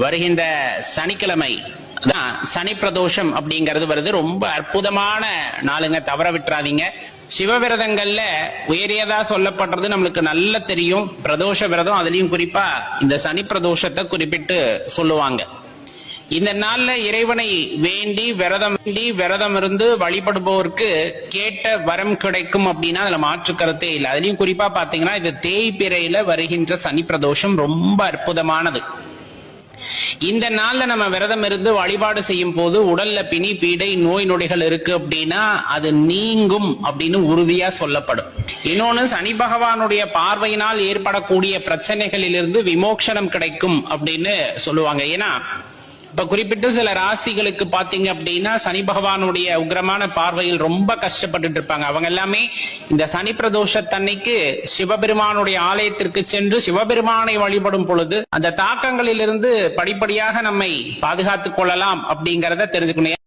வருகின்ற சனிக்கிழமை சனி பிரதோஷம் அப்படிங்கிறது வருது. ரொம்ப அற்புதமான நாளுங்க, தவற விட்டுறாதீங்க. சிவவிரதங்கள்ல உயரியதா சொல்லப்படுறது நம்மளுக்கு நல்லா தெரியும். பிரதோஷ விரதம், அதுலயும் குறிப்பா இந்த சனி பிரதோஷத்தை குறிப்பிட்டு சொல்லுவாங்க. இந்த நாள்ல இறைவனை வேண்டி விரதம் இருந்து வழிபடுபவருக்கு கேட்ட வரம் கிடைக்கும் அப்படின்னா அதுல மாற்று கருத்தே இல்லை. அதுலயும் குறிப்பா பாத்தீங்கன்னா இது தேய்பிறையில வருகின்ற சனி பிரதோஷம் ரொம்ப அற்புதமானது. இந்த நாள்ல நம்ம விரதம் இருந்து வழிபாடு செய்யும் போது உடல்ல பிணி பீடை நோய் நொடிகள் இருக்கு அப்படின்னா அது நீங்கும் அப்படின்னு உறுதியா சொல்லப்படும். இன்னொன்னு, சனி பகவானுடைய பார்வையினால் ஏற்படக்கூடிய பிரச்சனைகளிலிருந்து விமோசனம் கிடைக்கும் அப்படின்னு சொல்லுவாங்க. ஏன்னா இப்ப குறிப்பிட்டு சில ராசிகளுக்கு பாத்தீங்க அப்படின்னா சனி பகவானுடைய உக்ரமான பார்வையில் ரொம்ப கஷ்டப்பட்டு இருப்பாங்க. அவங்க எல்லாமே இந்த சனி பிரதோஷத்தன்னைக்கு சிவபெருமானுடைய ஆலயத்திற்கு சென்று சிவபெருமானை வழிபடும் பொழுது அந்த தாக்கங்களிலிருந்து படிப்படியாக நம்மை பாதுகாத்துக் கொள்ளலாம் அப்படிங்கறத தெரிஞ்சுக்கணும்.